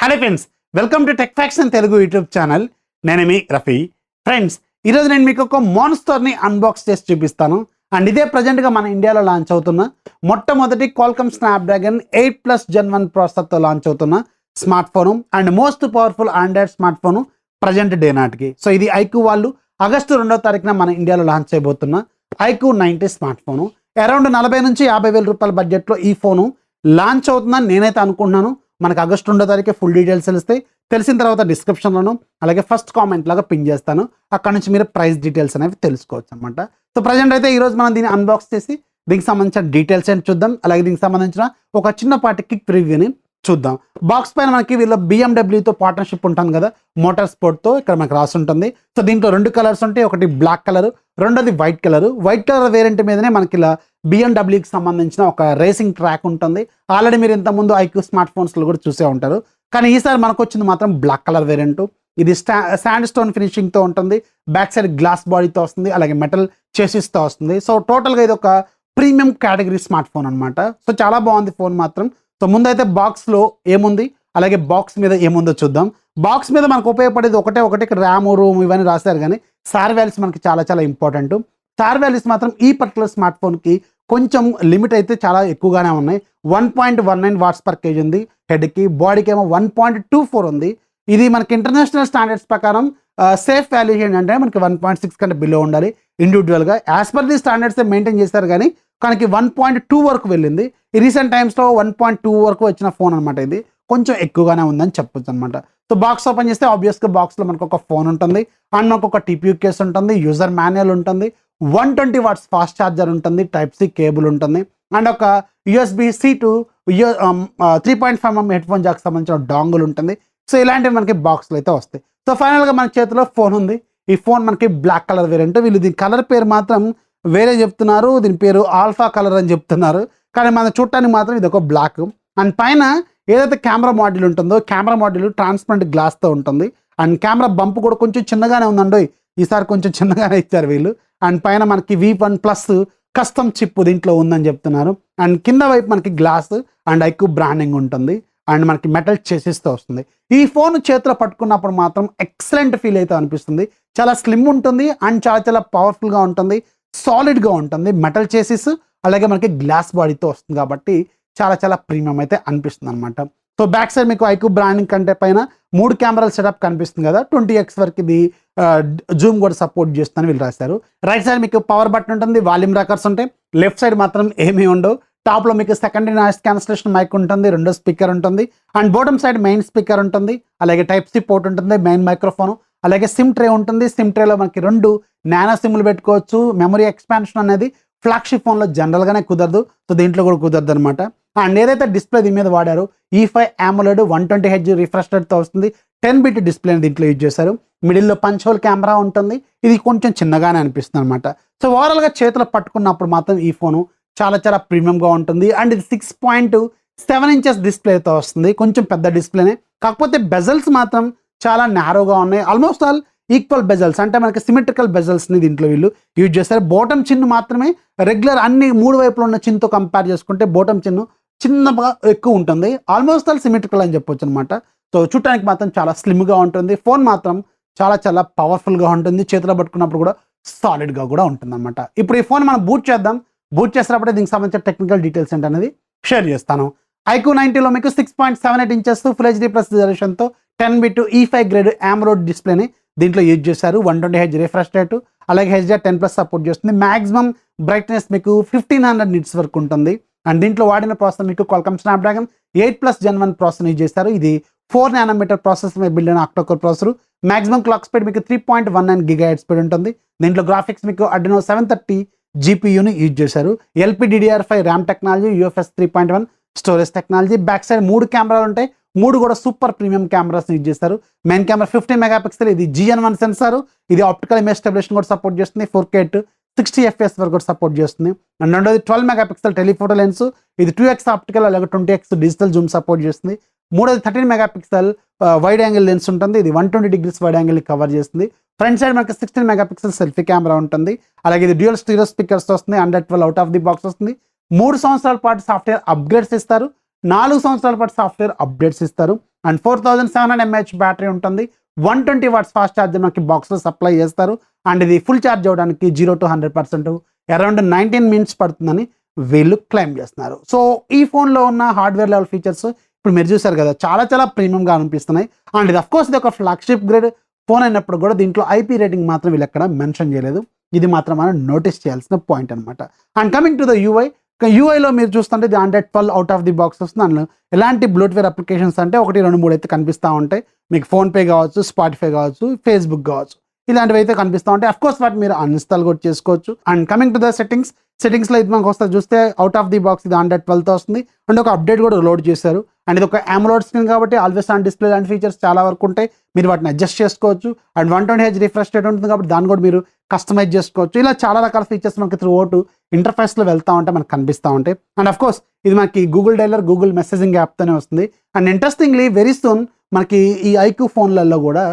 Hello friends, welcome to tech facts and Telugu YouTube channel. నేను మీ Rafi. Friends, ఈరోజు నేను మీకు ఒక మాన్స్టర్ని అన్బాక్స్ చేసి చూపిస్తాను. అండ్ ఇదే ప్రజెంట్గా మన ఇండియాలో లాంచ్ అవుతున్న మొట్టమొదటి క్వాల్కమ్ స్నాప్డ్రాగన్ 8+ Gen 1 ప్రాసెసర్తో లాంచ్ అవుతున్న smart phone and most powerful Android smart phone present day నాటికి. సో ఇది iQOO వాళ్ళు ఆగస్టు 2వ తారీఖున మన ఇండియాలో లాంచ్ చేయబోతున్న iQOO 90 స్మార్ట్ ఫోను. అరౌండ్ 40 నుంచి 50,000 రూపాయల బడ్జెట్లో ఈ ఫోను లాంచ్ అవుతుందని నేనైతే అనుకుంటున్నాను. మనకు ఆగస్టు 2వ తారీఖు ఫుల్ డీటెయిల్స్ తెలుస్తాయి. తెలిసిన తర్వాత డిస్క్రిప్షన్లోను అలాగే ఫస్ట్ కామెంట్ లాగా పిన్ చేస్తాను. అక్కడ నుంచి మీరు ప్రైస్ డీటెయిల్స్ అనేవి తెలుసుకోవచ్చు అనమాట. సో ప్రజెంట్ అయితే ఈరోజు మనం దీన్ని అన్బాక్స్ చేసి దీనికి సంబంధించిన డీటెయిల్స్ ఏంటి చూద్దాం. అలాగే దీనికి సంబంధించిన ఒక చిన్నపాటి క్విక్ రివ్యూని చూద్దాం. బాక్స్ పైన మనకి వీళ్ళ BMW పార్ట్నర్షిప్ ఉంటుంది కదా, మోటార్ స్పోర్ట్తో ఇక్కడ మనకు రాసి ఉంటుంది. సో దీంట్లో 2 కలర్స్ ఉంటాయి. ఒకటి బ్లాక్ కలర్, రెండోది white colour. White colour variant మీదనే మనకి ఇలా BMWకి సంబంధించిన ఒక రేసింగ్ ట్రాక్ ఉంటుంది. ఆల్రెడీ మీరు ఇంతకుముందు iQOO స్మార్ట్ ఫోన్స్లో కూడా చూసే ఉంటారు. కానీ ఈసారి మనకు వచ్చింది మాత్రం బ్లాక్ కలర్ వేరియంట్. ఇది శాండ్ స్టోన్ ఫినిషింగ్తో ఉంటుంది. బ్యాక్ సైడ్ గ్లాస్ బాడీతో వస్తుంది, అలాగే మెటల్ చేసిస్తో వస్తుంది. సో టోటల్గా ఇది ఒక ప్రీమియం కేటగిరీ స్మార్ట్ ఫోన్ అనమాట. సో చాలా బాగుంది ఫోన్ మాత్రం. సో ముందైతే బాక్స్లో ఏముంది, అలాగే బాక్స్ మీద ఏముందో చూద్దాం. బాక్స్ మీద మనకు ఉపయోగపడేది ఒకటి ర్యామ్, రూమ్ ఇవన్నీ రాశారు. కానీ సార్ వాల్యూస్ మనకి చాలా ఇంపార్టెంట్. సార్ వాల్యూస్ మాత్రం ఈ పర్టికులర్ స్మార్ట్ ఫోన్కి కొంచెం లిమిట్ అయితే చాలా ఎక్కువగానే ఉన్నాయి. 1.19 వాట్స్ పర్ కేజీ ఉంది హెడ్కి, బాడీకి ఏమో 1.24 ఉంది. ఇది మనకి ఇంటర్నేషనల్ స్టాండర్డ్స్ ప్రకారం సేఫ్ వాల్యూ ఏంటంటే మనకి 1.6 కంటే బిలో ఉండాలి ఇండివిజువల్గా. As per the standards maintain చేశారు, కానీ మనకి 1.2 వరకు వెళ్ళింది. ఈ రీసెంట్ టైమ్స్లో 1.2 వరకు వచ్చిన ఫోన్ అనమాట. ఇది కొంచెం ఎక్కువగానే ఉందని చెప్పొచ్చు అనమాట. సో బాక్స్ ఓపెన్ చేస్తే ఆబ్వియస్గా బాక్స్లో మనకు ఒక ఫోన్ ఉంటుంది, అండ్ మనకు ఒక TPU కేస్ ఉంటుంది, యూజర్ మాన్యువల్ ఉంటుంది, 120 వాట్స్ ఫాస్ట్ ఛార్జర్ ఉంటుంది, Type-C కేబుల్ ఉంటుంది, అండ్ ఒక USB-C to 3.5mm head phone Jack సంబంధించిన డాంగుల్ ఉంటుంది. సో ఇలాంటివి మనకి బాక్స్లో అయితే వస్తాయి. సో ఫైనల్గా మన చేతిలో ఫోన్ ఉంది. ఈ ఫోన్ మనకి బ్లాక్ కలర్ వేరియంట్. వీళ్ళు దీని కలర్ పేరు మాత్రం వేరే చెప్తున్నారు, దీని పేరు ఆల్ఫా కలర్ అని చెప్తున్నారు. కానీ మన చూడటానికి మాత్రం ఇది ఒక బ్లాక్. అండ్ పైన ఏదైతే కెమెరా మాడ్యూల్ ఉంటుందో, కెమెరా మాడ్యూల్ ట్రాన్స్పరెంట్ గ్లాస్తో ఉంటుంది. అండ్ కెమెరా బంప్ కూడా కొంచెం చిన్నగానే ఉందండి. ఈసారి కొంచెం చిన్నగానే ఇచ్చారు వీళ్ళు. అండ్ పైన మనకి V1+ కస్టమ్ చిప్ దీంట్లో ఉందని చెప్తున్నారు. అండ్ కింద వైపు మనకి గ్లాస్ అండ్ iQOO బ్రాండింగ్ ఉంటుంది. అండ్ మనకి మెటల్ చేసిస్తో వస్తుంది. ఈ ఫోన్ చేతిలో పట్టుకున్నప్పుడు మాత్రం ఎక్సలెంట్ ఫీల్ అయితే అనిపిస్తుంది. చాలా స్లిమ్ ఉంటుంది అండ్ చాలా పవర్ఫుల్గా ఉంటుంది, సాలిడ్గా ఉంటుంది. మెటల్ చేసిస్ అలాగే మనకి గ్లాస్ బాడీతో వస్తుంది కాబట్టి చాలా ప్రీమియం అయితే అనిపిస్తుంది అనమాట. సో బ్యాక్ సైడ్ మీకు iQOO బ్రాండింగ్ కంటే పైన 3 కెమెరాల సెటప్ కనిపిస్తుంది కదా, 20x వరకు ఇది జూమ్ కూడా సపోర్ట్ చేస్తుందని వీళ్ళు రాశారు. రైట్ సైడ్ మీకు పవర్ బటన్ ఉంటుంది, వాల్యూమ్ రాకర్స్ ఉంటాయి. లెఫ్ట్ సైడ్ మాత్రం ఏమీ ఉండవు. టాప్లో మీకు సెకండరీ నాయిస్ క్యాన్సిలేషన్ మైక్ ఉంటుంది, రెండో స్పీకర్ ఉంటుంది, and bottom side main speaker ఉంటుంది, అలాగే Type-C పోర్ట్ ఉంటుంది, మెయిన్ మైక్రోఫోన్, అలాగే సిమ్ ట్రే ఉంటుంది. సిమ్ ట్రేలో మనకి 2 నానో సిమ్లు పెట్టుకోవచ్చు. మెమరీ ఎక్స్పాన్షన్ అనేది ఫ్లాగ్షిప్ ఫోన్లో జనరల్గానే కుదరదు, సో దీంట్లో కూడా కుదరదు అనమాట. అండ్ ఏదైతే డిస్ప్లే దీని మీద వాడారు, E5 AMOLED 120Hz రిఫ్రెష్ రేట్తో వస్తుంది. 10-bit డిస్ప్లేని దీంట్లో యూజ్ చేశారు. మిడిల్లో పంచ్ హోల్ కెమెరా ఉంటుంది. ఇది కొంచెం చిన్నగానే అనిపిస్తుంది అనమాట. సో ఓవరాల్గా చేతిలో పట్టుకున్నప్పుడు మాత్రం ఈ ఫోను చాలా ప్రీమియంగా ఉంటుంది. అండ్ ఇది 6.7 ఇంచెస్ డిస్ప్లేతో వస్తుంది. కొంచెం పెద్ద డిస్ప్లేనే, కాకపోతే బెజల్స్ మాత్రం చాలా నారోగా ఉన్నాయి. ఆల్మోస్ట్ ఆల్ ఈక్వల్ బెజల్స్, అంటే మనకి సిమెట్రికల్ బెజల్స్ని దీంట్లో వీళ్ళు యూజ్ చేస్తారు. బాటమ్ చిన్ను మాత్రమే రెగ్యులర్ అన్ని 3 వైపులో ఉన్న చిన్తో కంపేర్ చేసుకుంటే బాటమ్ చిన్ను చిన్నగా ఎక్కువ ఉంటుంది. ఆల్మోస్ట్ ఆల్ సిమెట్రికల్ అని చెప్పొచ్చు అనమాట. సో చూడటానికి మాత్రం చాలా స్లిమ్గా ఉంటుంది. ఫోన్ మాత్రం చాలా పవర్ఫుల్గా ఉంటుంది. చేతిలో పట్టుకున్నప్పుడు కూడా సాలిడ్గా కూడా ఉంటుంది అనమాట. ఇప్పుడు ఈ ఫోన్ మనం బూట్ చేద్దాం. బూట్ చేసేటప్పుడే దీనికి సంబంధించిన టెక్నికల్ డీటెయిల్స్ ఏంటనేది షేర్ చేస్తాను. iQOO 90లో మీకు 6.78 inches full HD+ రిజల్యూషన్తో 10-bit E5 grade AMOLED డిస్ప్లేని దీంట్లో యూజ్ చేశారు. 120Hz రిఫ్రెష్ రేటు, అలాగే HDR10+ సపోర్ట్ చేస్తుంది. మ్యాక్సిమం బ్రైట్నెస్ మీకు 1500 నిట్స్ వరకు ఉంటుంది. అండ్ దీంట్లో వాడిన ప్రాసెసర్ మీకు Qualcomm Snapdragon 8+ Gen 1 processor use చేస్తారు. ఇది 4nm ప్రాసెసర్ మీద బిల్డ్ అయిన octa-core processor. Maximum clock speed మీకు 3.19 GHz స్పీడ్ ఉంటుంది. దీంట్లో గ్రాఫిక్స్ మీకు Adreno 730 GPUని యూజ్ చేశారు. LPDDR5 RAM technology, UFS 3.1 storage technology. Back side 3 కెమెరాలు ఉంటాయి. 3 కూడా సూపర్ ప్రీమియం కెమెరాస్ యూజ్ చేస్తారు. మెయిన్ కెమెరా 15 MP, ఇది GN1 సెన్సార్. ఇది ఆప్టికల్ ఇమేజ్ స్టెబిలేషన్ కూడా సపోర్ట్ చేస్తుంది. 4K 60 FPS వరకు కూడా సపోర్ట్ చేస్తుంది. అండ్ రెండోది 12 MP టెలిఫోటో లెన్స్. ఇది 2x ఆప్టికల్ అలాగే 20x డిజిటల్ జూమ్ సపోర్ట్ చేస్తుంది. మూడోది 13 MP వైడ్ యాంగిల్ లెన్స్ ఉంటుంది. ఇది 120 degrees వైడ్ యాంగిల్ని కవర్ చేస్తుంది. ఫ్రంట్ సైడ్ మనకి 16 MP సెల్ఫీ కెమెరా ఉంటుంది. అలాగే ఇది డ్యూయల్ స్టీరియో స్పీకర్స్ వస్తుంది. 112 అవుట్ ఆఫ్ ది బాక్స్ వస్తుంది. 3 సంవత్సరాల పాటు సాఫ్ట్వేర్ అప్గ్రేడ్స్ ఇస్తారు. 4 సంవత్సరాల పాటు సాఫ్ట్వేర్ అప్డేట్స్ ఇస్తారు. అండ్ 4700 mAh బ్యాటరీ ఉంటుంది. 120 వాట్స్ ఫాస్ట్ ఛార్జర్ మనకి బాక్స్లో సప్లై చేస్తారు. అండ్ ఇది ఫుల్ ఛార్జ్ అవ్వడానికి 0 to 100% అరౌండ్ 19 మినిట్స్ పడుతుందని వీళ్ళు క్లెయిమ్ చేస్తున్నారు. సో ఈ ఫోన్లో ఉన్న హార్డ్వేర్ లెవెల్ ఫీచర్స్ ఇప్పుడు మీరు చూసారు కదా, చాలా చాలా ప్రీమియంగా అనిపిస్తున్నాయి. అండ్ ఇది అఫ్కోర్స్ ఇది ఒక ఫ్లాగ్షిప్ గ్రేడ్ ఫోన్ అయినప్పుడు కూడా దీంట్లో ఐపీ రేటింగ్ మాత్రం వీళ్ళు ఎక్కడ మెన్షన్ చేయలేదు. ఇది మాత్రం మనం నోటీస్ చేయాల్సిన పాయింట్ అనమాట. అండ్ కమింగ్ టు ద యూఐలో మీరు చూస్తుంటే ఇది 112 అవుట్ ఆఫ్ ది బాక్స్ వస్తుంది. అందులో ఎలాంటి బ్లూట్వేర్ అప్లికేషన్స్ అంటే 1, 2, 3 అయితే కనిపిస్తూ ఉంటాయి. మీకు ఫోన్పే కావచ్చు, స్పాటిఫై కావచ్చు, ఫేస్బుక్ కావచ్చు, ఇలాంటివి అయితే కనిపిస్తూ ఉంటాయి. అఫ్కోర్స్ వాటి మీరు అన్ఇన్స్టాల్ కూడా చేసుకోవచ్చు. అండ్ కమింగ్ టు ద సెట్టింగ్స్లో ఇది మనకు వస్తే చూస్తే అవుట్ ఆఫ్ ది బాక్స్ ఇది 112తో వస్తుంది. అండ్ ఒక అప్డేట్ కూడా లోడ్ చేశారు. అండ్ ఇది ఒక AMOLED స్క్రీన్ కాబట్టి ఆల్వేస్ ఆన్ డిస్ప్లే లాంటి ఫీచర్స్ చాలా వరకు ఉంటాయి. మీరు వాటిని అడ్జస్ట్ చేసుకోవచ్చు. అండ్ 120Hz రిఫ్రెష్ రేట్ ఉంటుంది కాబట్టి దాన్ని కూడా మీరు కస్టమైజ్ చేసుకోవచ్చు. ఇలా చాలా రకాల ఫీచర్స్ మనకి త్రూ అవుట్ ఇంటర్ఫేస్లో వెళ్తూ ఉంటాయి, మనకు కనిపిస్తూ ఉంటాయి. అండ్ అఫ్కోర్స్ ఇది మనకి గూగుల్ డైలర్, గూగుల్ మెసేజింగ్ యాప్తోనే వస్తుంది. అండ్ ఇంట్రెస్టింగ్లీ వెరీ సూన్ మనకి ఈ iQOO ఫోన్లలో కూడా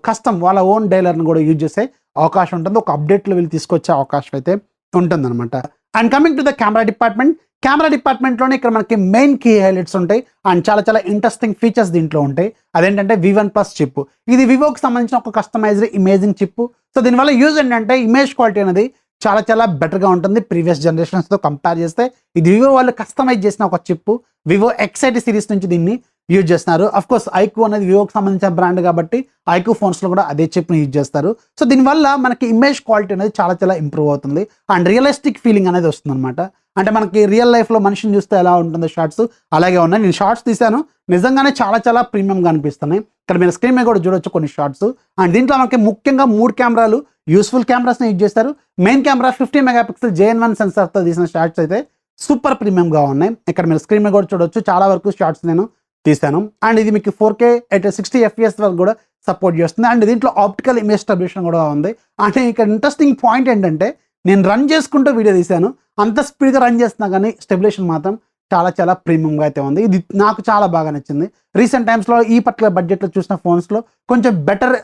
కస్టమ్ వాళ్ళ ఓన్ డైలర్ని కూడా యూజ్ చేసే అవకాశం ఉంటుంది. ఒక అప్డేట్లో వీళ్ళు తీసుకొచ్చే అవకాశం అయితే ఉంటుందన్నమాట. And coming to the camera డిపార్ట్మెంట్లోనే ఇక్కడ మనకి మెయిన్ కీ హైలైట్స్ ఉంటాయి. అండ్ చాలా చాలా ఇంట్రెస్టింగ్ ఫీచర్స్ దీంట్లో ఉంటాయి. అదేంటంటే V1+ చిప్. ఇది వివోకి సంబంధించిన ఒక కస్టమైజ్డ్ ఇమేజింగ్ చిప్. సో దీనివల్ల యూజ్ ఏంటంటే ఇమేజ్ క్వాలిటీ అనేది చాలా చాలా బెటర్గా ఉంటుంది ప్రీవియస్ జనరేషన్స్తో కంపేర్ చేస్తే. ఇది వివో వాళ్ళు కస్టమైజ్ చేసిన ఒక చిప్. వివో X80 సిరీస్ నుంచి దీన్ని యూజ్ చేస్తున్నారు. అఫ్కోర్స్ iQOO అనేది వివోకి సంబంధించిన బ్రాండ్ కాబట్టి iQOO ఫోన్స్లో కూడా అదే చిప్ని యూజ్ చేస్తారు. సో దీనివల్ల మనకి ఇమేజ్ క్వాలిటీ అనేది చాలా చాలా ఇంప్రూవ్ అవుతుంది. అండ్ రియలిస్టిక్ ఫీలింగ్ అనేది వస్తుంది అనమాట. అంటే మనకి రియల్ లైఫ్లో మనిషిని చూస్తే ఎలా ఉంటుందో షార్ట్స్ అలాగే ఉన్నాయి. నేను షార్ట్స్ తీశాను, నిజంగానే చాలా చాలా ప్రీమియంగా అనిపిస్తున్నాయి. ఇక్కడ మీరు స్క్రీన్ మీద కూడా చూడొచ్చు కొన్ని షార్ట్స్. అండ్ దీంట్లో మనకి ముఖ్యంగా 3 కెమెరాలు యూస్ఫుల్ కెమెరాస్ని యూజ్ చేస్తారు. మెయిన్ కెమెరా 50 మెగాపిక్సెల్ JN1 సెన్సార్తో తీసిన షార్ట్స్ అయితే సూపర్ ప్రీమియంగా ఉన్నాయి. ఇక్కడ మీరు స్క్రీన్ మీద కూడా చూడొచ్చు, చాలా వరకు షార్ట్స్ నేను తీశాను. అండ్ ఇది మీకు 4K at 60 FPS వరకు కూడా సపోర్ట్ చేస్తుంది. అండ్ దీంట్లో ఆప్టికల్ ఇమేజ్ స్టెబిలేషన్ కూడా ఉంది. అంటే ఇక్కడ ఇంట్రెస్టింగ్ పాయింట్ ఏంటంటే నేను రన్ చేసుకుంటూ వీడియో తీశాను, అంత స్పీడ్గా రన్ చేస్తున్నా కానీ స్టెబిలేషన్ మాత్రం చాలా చాలా ప్రీమియంగా అయితే ఉంది. ఇది నాకు చాలా బాగా నచ్చింది. రీసెంట్ టైమ్స్లో ఈ పర్టికులర్ బడ్జెట్లో చూసిన ఫోన్స్లో కొంచెం బెటర్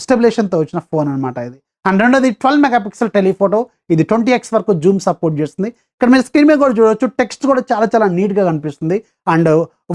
స్టెబిలేషన్తో వచ్చిన ఫోన్ అనమాట ఇది. అండ్ రెండోది 12 మెగాపిక్సెల్ టెలిఫోటో. ఇది 20x వరకు జూమ్ సపోర్ట్ చేస్తుంది. ఇక్కడ మీరు స్క్రీన్ మీద కూడా చూడవచ్చు, టెక్స్ట్ కూడా చాలా చాలా నీట్గా కనిపిస్తుంది. And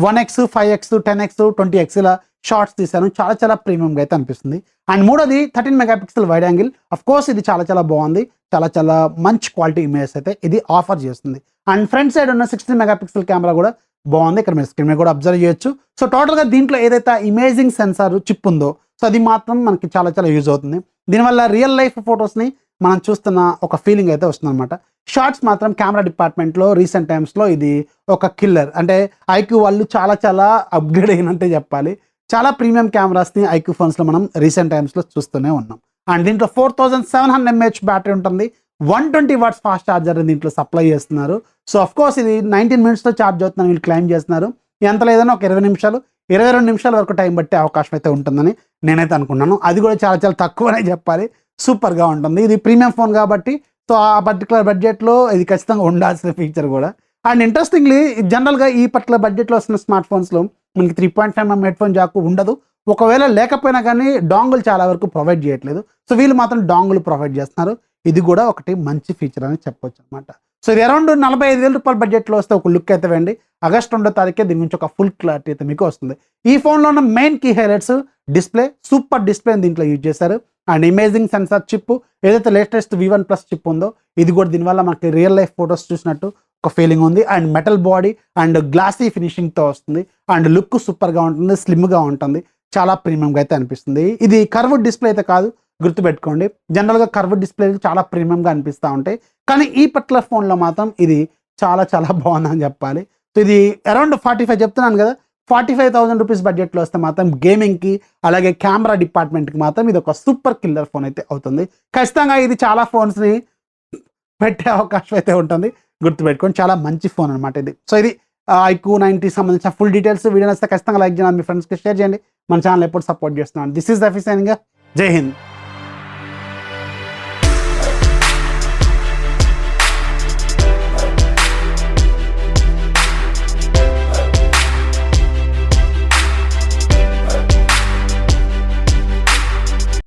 1x, 5x, 10x, 20x ఇలా షార్ట్స్ తీశాను, చాలా చాలా ప్రీమియంగా అయితే అనిపిస్తుంది. అండ్ మూడోది 13 మెగాపిక్సెల్ వైడ్ యాంగిల్. అఫ్కోర్స్ ఇది చాలా చాలా బాగుంది, చాలా చాలా మంచి క్వాలిటీ ఇమేజ్ అయితే ఇది ఆఫర్ చేస్తుంది. అండ్ ఫ్రంట్ సైడ్ ఉన్న 16 మెగాపిక్సెల్ కెమెరా కూడా బాగుంది. ఇక్కడ మీరు స్క్రీన్ మీద కూడా అబ్జర్వ్ చేయొచ్చు. సో టోటల్గా దీంట్లో ఏదైతే ఇమేజింగ్ సెన్సార్ చిప్ ఉందో సో అది మాత్రం మనకి చాలా చాలా యూజ్ అవుతుంది. దీనివల్ల రియల్ లైఫ్ ఫొటోస్ని మనం చూస్తున్న ఒక ఫీలింగ్ అయితే వస్తుంది అనమాట. షార్ట్స్ మాత్రం కెమెరా డిపార్ట్మెంట్లో రీసెంట్ టైమ్స్లో ఇది ఒక కిల్లర్. అంటే iQOO వాళ్ళు చాలా చాలా అప్గ్రేడ్ అయినట్టే చెప్పాలి. చాలా ప్రీమియం కెమెరాస్ని iQOO ఫోన్స్లో మనం రీసెంట్ టైమ్స్లో చూస్తూనే ఉన్నాం. అండ్ దీంట్లో 4700 mAh బ్యాటరీ ఉంటుంది. 120 వాట్స్ ఫాస్ట్ ఛార్జర్ దీంట్లో సప్లై చేస్తున్నారు. సో అఫ్కోర్స్ ఇది 19 మినిట్స్లో ఛార్జ్ అవుతుందని వీళ్ళు క్లెయిమ్ చేస్తున్నారు. ఎంత లేదన్నా ఒక 20 నిమిషాలు 22 నిమిషాల వరకు టైం బట్టే అవకాశం అయితే ఉంటుందని నేనైతే అనుకున్నాను. అది కూడా చాలా చాలా తక్కువనే చెప్పాలి, సూపర్గా ఉంటుంది. ఇది ప్రీమియం ఫోన్ కాబట్టి సో ఆ పర్టికులర్ బడ్జెట్లో ఇది ఖచ్చితంగా ఉండాల్సిన ఫీచర్ కూడా. అండ్ ఇంట్రెస్టింగ్లీ జనరల్గా ఈ పర్టికులర్ బడ్జెట్లో వస్తున్న స్మార్ట్ ఫోన్స్లో మనకి 3.5mm హెడ్ ఫోన్ జాక్ ఉండదు. ఒకవేళ లేకపోయినా కానీ డాంగుల్ చాలా వరకు ప్రొవైడ్ చేయట్లేదు. సో వీళ్ళు మాత్రం డాంగుల్ ప్రొవైడ్ చేస్తున్నారు. ఇది కూడా ఒకటి మంచి ఫీచర్ అని చెప్పొచ్చు అనమాట. సో ఇది అరౌండ్ 45,000 రూపాయల బడ్జెట్లో వస్తే ఒక లుక్ అయితే వేయండి. ఆగస్ట్ 2వ తారీఖే దీని నుంచి ఒక ఫుల్ క్లారిటీ అయితే మీకు వస్తుంది. ఈ ఫోన్లో ఉన్న main key highlights display, super display దీంట్లో యూజ్ చేశారు. అండ్ ఇమేజింగ్ సెన్సార్ చిప్, ఏదైతే లేటెస్ట్ V1+ చిప్ ఉందో ఇది కూడా దీనివల్ల మనకి రియల్ లైఫ్ ఫొటోస్ చూసినట్టు ఒక ఫీలింగ్ ఉంది. And metal body and glassy ఫినిషింగ్తో వస్తుంది. అండ్ లుక్ సూపర్గా ఉంటుంది, స్లిమ్గా ఉంటుంది, చాలా ప్రీమియంగా అయితే అనిపిస్తుంది. ఇది కర్వ్డ్ డిస్ప్లే అయితే కాదు, గుర్తుపెట్టుకోండి. జనరల్గా కర్వ్డ్ డిస్ప్లే చాలా ప్రీమియంగా అనిపిస్తూ ఉంటాయి, కానీ ఈ పర్టికులర్ ఫోన్లో మాత్రం ఇది చాలా చాలా బాగుందని చెప్పాలి. సో ఇది అరౌండ్ 45 చెప్తున్నాను కదా, 45,000 రూపీస్ బడ్జెట్లో వస్తే మాత్రం గేమింగ్కి అలాగే కెమెరా డిపార్ట్మెంట్కి మాత్రం ఇది ఒక సూపర్ కిల్లర్ ఫోన్ అయితే అవుతుంది. ఖచ్చితంగా ఇది చాలా ఫోన్స్ని పెట్టే అవకాశం అయితే ఉంటుంది, గుర్తుపెట్టుకోండి. చాలా మంచి ఫోన్ అనమాట ఇది. సో ఇది iQOO 90 సంబంధించిన ఫుల్ డీటెయిల్స్. వీడియో నచ్చితే ఖచ్చితంగా లైక్ చేయండి, మీ ఫ్రెండ్స్కి షేర్ చేయండి. మన ఛానల్ ఎప్పుడు సపోర్ట్ చేస్తున్నాను. This is Rafi signing. జై హింద్.